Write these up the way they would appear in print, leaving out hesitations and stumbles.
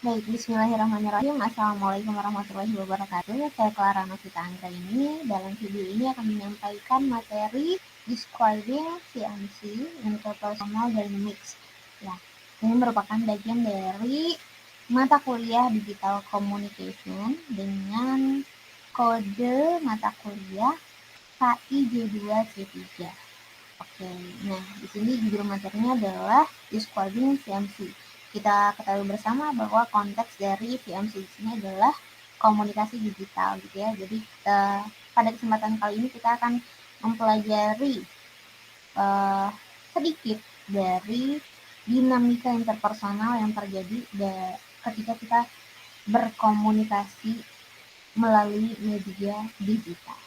Baik, bismillahirrahmanirrahim. Assalamualaikum warahmatullahi wabarakatuh. Saya Clara Novita Anggra ini. Dalam video ini akan menyampaikan materi Describing CMC Interpersonal Dynamics. Ya, ini merupakan bagian dari mata kuliah Digital Communication dengan kode mata kuliah KIJ2C3. Oke, nah di sini judul materinya adalah Describing CMC. Kita ketahui bersama bahwa konteks dari CMC di sini adalah komunikasi digital gitu ya. Jadi pada kesempatan kali ini kita akan mempelajari sedikit dari dinamika interpersonal yang terjadi ketika kita berkomunikasi melalui media digital.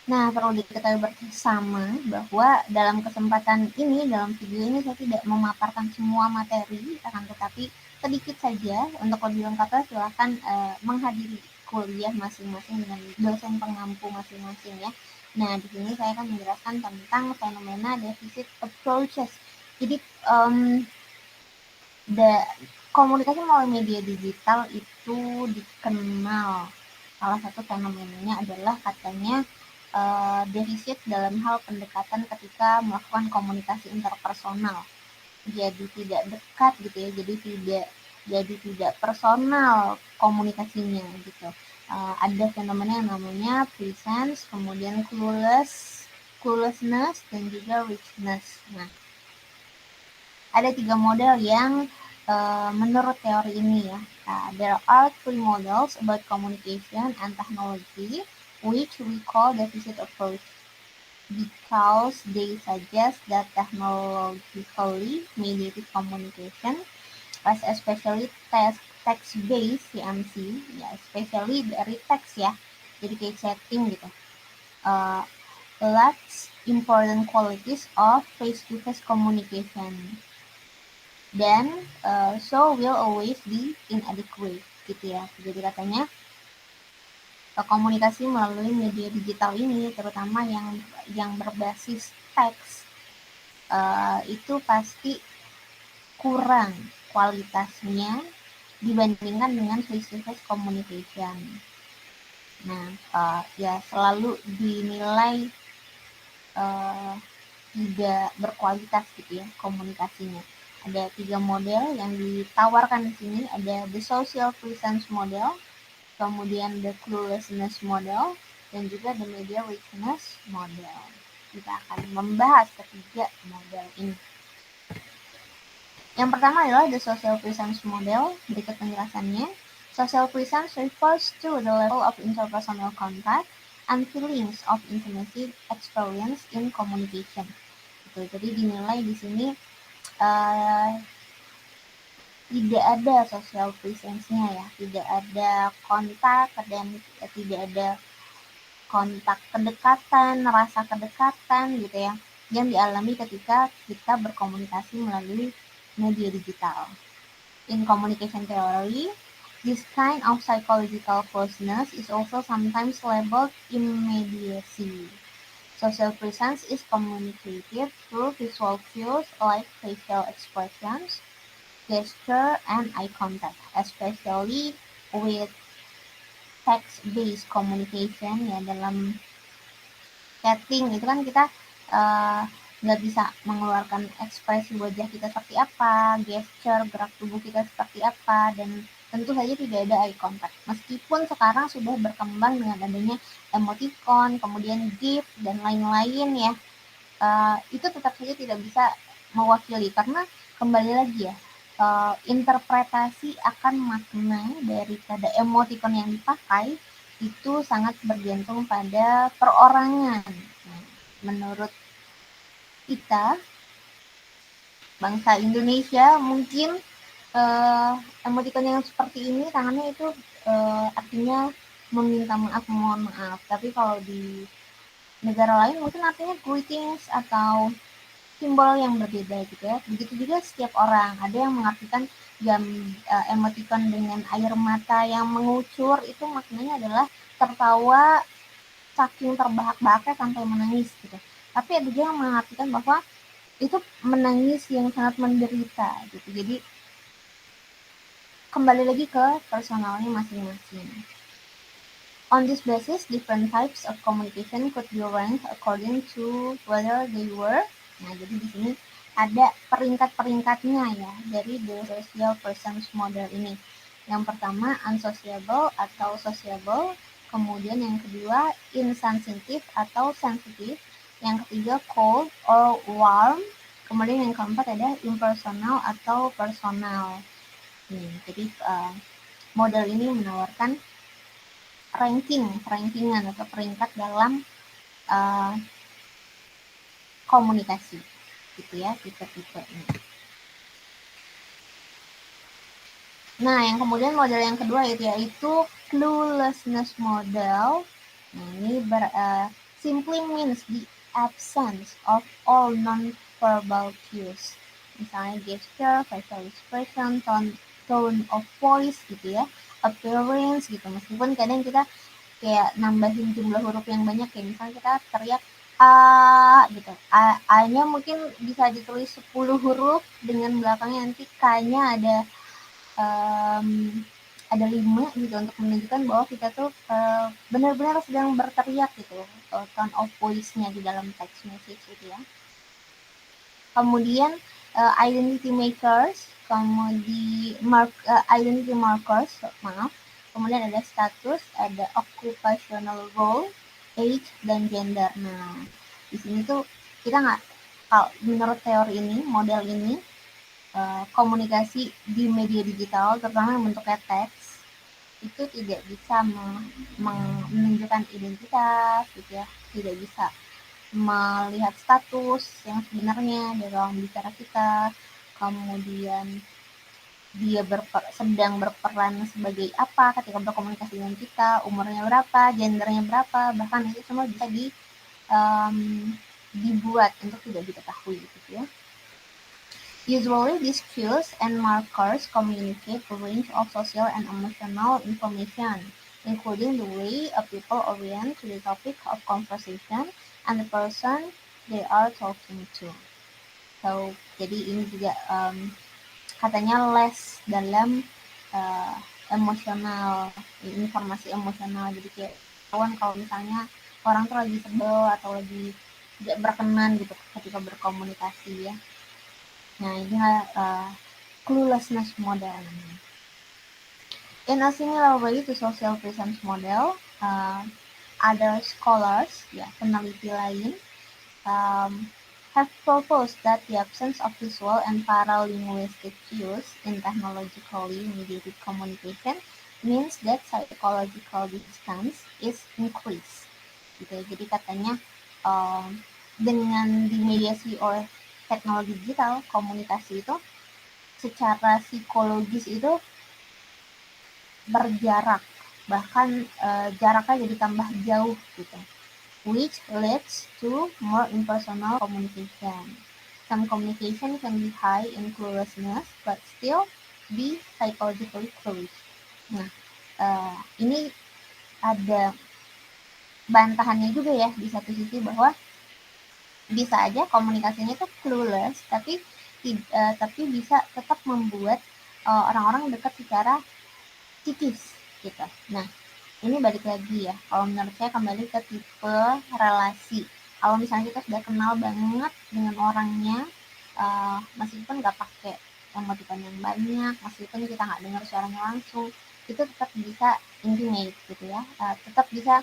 Nah, perlu diketahui bersama bahwa dalam kesempatan ini, dalam video ini saya tidak memaparkan semua materi, akan tetapi sedikit saja. Untuk lebih lengkapnya silakan menghadiri kuliah masing-masing dengan dosen pengampu masing-masing ya. Nah, di sini saya akan menjelaskan tentang fenomena deficit approaches. Jadi komunikasi melalui media digital itu dikenal salah satu fenomenanya adalah katanya defisit dalam hal pendekatan ketika melakukan komunikasi interpersonal. Jadi tidak dekat gitu ya, jadi tidak personal komunikasinya gitu. Ada fenomena yang namanya presence, kemudian cluelessness, dan juga richness. Nah, ada 3 model yang menurut teori ini ya. There are 3 models about communication and technology which we call deficit approach because they suggest that technologically mediated communication, as especially text-based CMC, ya especially dari teks ya, jadi kayak chatting gitu, lacks important qualities of face-to-face communication. Dan so will always be inadequate gitu ya. Jadi katanya komunikasi melalui media digital ini, terutama yang berbasis teks, itu pasti kurang kualitasnya dibandingkan dengan face-to-face communication. Nah, ya selalu dinilai tidak berkualitas gitu ya komunikasinya. Ada 3 model yang ditawarkan di sini. Ada the social presence model, kemudian the cluelessness model, dan juga the media richness model. Kita akan membahas ketiga model ini. Yang pertama adalah the social presence model. Berikut penjelasannya. Social presence refers to the level of interpersonal contact and feelings of intimacy experience in communication. Jadi dinilai di sini tidak ada social presence-nya ya, tidak ada kontak dan tidak ada kontak kedekatan, rasa kedekatan gitu ya, yang dialami ketika kita berkomunikasi melalui media digital. In communication theory, this kind of psychological closeness is also sometimes labeled immediacy. Social presence is communicated through visual cues like facial expressions, gesture, and eye contact, especially with text-based communication ya. Dalam chatting itu kan kita nggak bisa mengeluarkan ekspresi wajah kita seperti apa, gesture, gerak tubuh kita seperti apa, dan tentu saja tidak ada eye contact. Meskipun sekarang sudah berkembang dengan adanya emoticon, kemudian GIF, dan lain-lain ya, itu tetap saja tidak bisa mewakili karena kembali lagi ya, interpretasi akan makna daripada emoticon yang dipakai itu sangat bergantung pada perorangan. Nah, menurut kita bangsa Indonesia mungkin emoticon yang seperti ini tangannya itu artinya meminta maaf, mohon maaf. Tapi kalau di negara lain mungkin artinya greetings atau simbol yang berbeda gitu ya. Begitu juga setiap orang, ada yang mengartikan emoticon dengan air mata yang mengucur, itu maknanya adalah tertawa saking terbahak-bahaknya sampai menangis gitu. Tapi ada juga yang mengartikan bahwa itu menangis yang sangat menderita gitu. Jadi kembali lagi ke personalnya masing-masing. On this basis, different types of communication could be ranked according to whether they were. Nah, jadi di sini ada peringkat-peringkatnya ya dari the social persons model ini. Yang pertama unsociable atau sociable, kemudian yang kedua insensitive atau sensitive, yang ketiga cold or warm, kemudian yang keempat ada impersonal atau personal. Jadi model ini menawarkan rankingan atau peringkat dalam komunikasi gitu ya, tipe-tipe ini. Nah, yang kemudian model yang kedua yaitu cluelessness model. Nah, ini simply means the absence of all non-verbal cues. Misalnya gesture, facial expression, tone of voice gitu ya, appearance gitu. Meskipun kadang kita kayak nambahin jumlah huruf yang banyak, kayak misalnya kita teriak A gitu. A-nya mungkin bisa ditulis 10 huruf dengan belakangnya nanti K-nya ada 5 gitu untuk menunjukkan bahwa kita tuh benar-benar sedang berteriak gitu, tone of voice-nya di dalam text message gitu ya. Kemudian identity makers, identity markers, kemudian ada status, ada occupational role, age, dan gender. Nah, di sini tuh kita nggak, menurut teori ini, model ini, komunikasi di media digital, terutama yang bentuknya teks, itu tidak bisa menunjukkan identitas gitu ya, tidak bisa melihat status yang sebenarnya dalam bicara kita, kemudian dia sedang berperan sebagai apa ketika berkomunikasi dengan kita, umurnya berapa, gendernya berapa, bahkan itu semua bisa dibuat untuk tidak diketahui gitu ya. Usually these cues and markers communicate a range of social and emotional information, including the way a people orient to the topic of conversation and the person they are talking to. So, jadi ini juga katanya less dalam emosional, informasi emosional. Jadi kayak kawan kalau misalnya orang tuh lagi sebel atau lagi tidak berkenan gitu ketika berkomunikasi ya. Nah, ini cluelessness model. In a similar way to social presence model, other scholars, ya peneliti lain, have proposed that the absence of visual and paralinguistic cues in technologically mediated communication means that psychological distance is increased. Gitu. Jadi katanya dengan dimediasi oleh teknologi digital, komunikasi itu secara psikologis itu berjarak, bahkan jaraknya jadi tambah jauh gitu, which leads to more impersonal communication. Some communication can be high in cluelessness but still be psychologically close. Nah, ini ada bantahannya juga ya di satu sisi, bahwa bisa aja komunikasinya itu clueless tapi bisa tetap membuat orang-orang dekat secara psikis gitu. Nah, ini balik lagi ya, kalau menurut saya kembali ke tipe relasi. Kalau misalnya kita sudah kenal banget dengan orangnya, meskipun nggak pakai emoticon yang banyak, meskipun kita nggak dengar suaranya langsung, itu tetap bisa intimate gitu ya, tetap bisa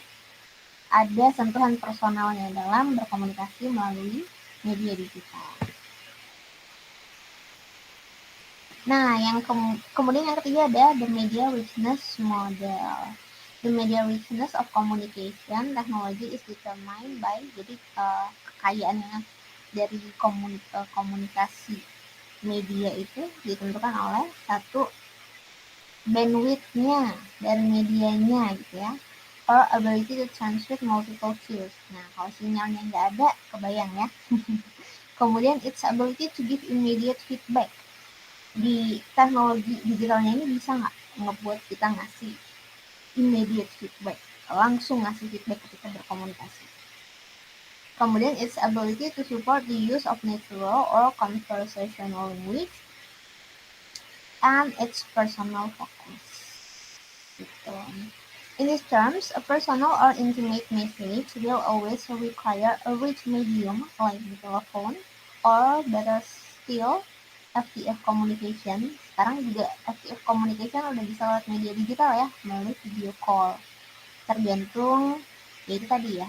ada sentuhan personalnya dalam berkomunikasi melalui media digital. Nah, yang kemudian yang ketiga ada the media richness model. The media richness of communication technology is determined by, jadi kekayaannya dari komunikasi media itu ditentukan oleh satu, bandwidth-nya dari medianya gitu ya, or ability to transmit multiple cues. Nah, kalau sinyalnya nggak ada, kebayang ya. Kemudian its ability to give immediate feedback. Di teknologi digitalnya ini bisa nggak ngebuat kita ngasih immediate feedback, langsung ngasih feedback ketika berkomunikasi. Kemudian its ability to support the use of natural or conversational language and its personal focus. Gitu. In these terms, a personal or intimate message will always require a rich medium like the telephone or better still FTF communication. Sekarang juga FTF communication udah bisa lewat media digital ya, melalui video call. Tergantung ya itu tadi ya,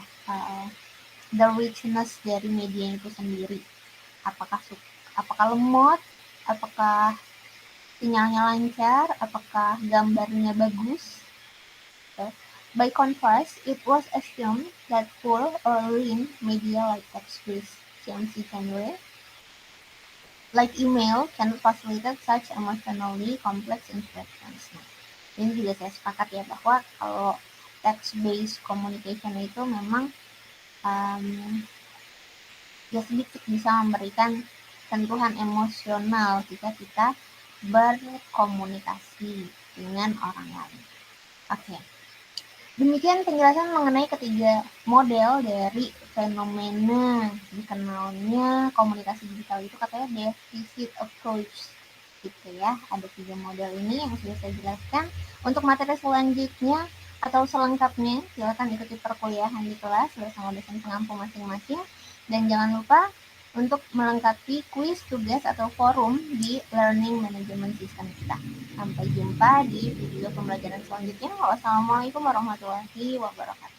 the richness dari media itu sendiri. Apakah lemot, apakah sinyalnya lancar, apakah gambarnya bagus. By contrast, it was assumed that full or lean media like text-based CMC genre, like email, can facilitate such emotionally complex interactions. Nah, ini juga saya sepakat ya bahwa kalau text-based communication itu memang ya sedikit bisa memberikan sentuhan emosional jika kita berkomunikasi dengan orang lain. Oke. Demikian penjelasan mengenai ketiga model dari fenomena dikenalnya komunikasi digital itu katanya deficit approach gitu ya. Ada 3 model ini yang sudah saya jelaskan. Untuk materi selanjutnya atau selengkapnya silakan ikuti perkuliahan di kelas bersama dosen pengampu masing-masing, dan jangan lupa untuk melengkapi kuis, tugas, atau forum di learning management system kita. Sampai jumpa di video pembelajaran selanjutnya. Wassalamualaikum warahmatullahi wabarakatuh.